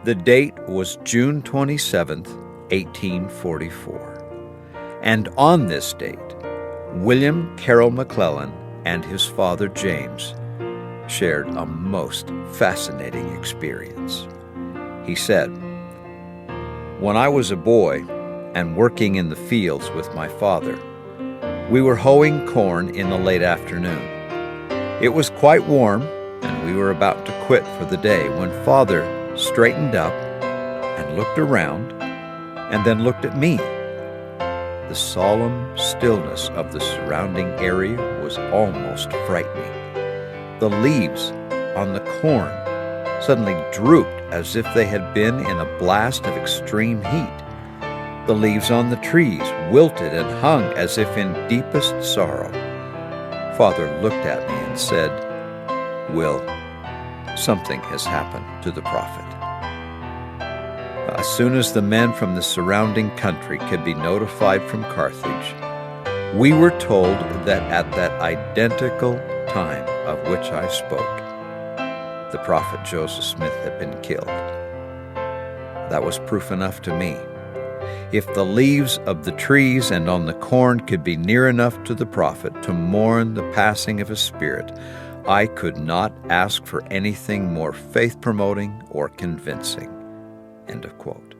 The date was June 27th, 1844. And on this date, William Carroll McClellan and his father James shared a most fascinating experience. He said, "When I was a boy and working in the fields with my father, we were hoeing corn in the late afternoon. It was quite warm, and we were about to quit for the day when Father straightened up and looked around and then looked at me. The solemn stillness of the surrounding area was almost frightening. The leaves on the corn suddenly drooped as if they had been in a blast of extreme heat. The leaves on the trees wilted and hung as if in deepest sorrow. Father looked at me and said, 'Will, something has happened to the prophet.' As soon as the men from the surrounding country could be notified from Carthage, we were told that at that identical time of which I spoke, the prophet Joseph Smith had been killed. That was proof enough to me. If the leaves of the trees and on the corn could be near enough to the prophet to mourn the passing of his spirit, I could not ask for anything more faith-promoting or convincing." End of quote.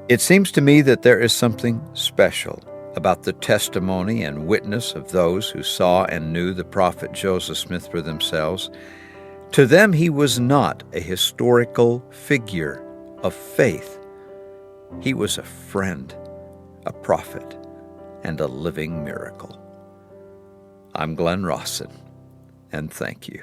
It seems to me that there is something special about the testimony and witness of those who saw and knew the prophet Joseph Smith for themselves. To them, he was not a historical figure of faith. He was a friend, a prophet, and a living miracle. I'm Glenn Rawson, and thank you.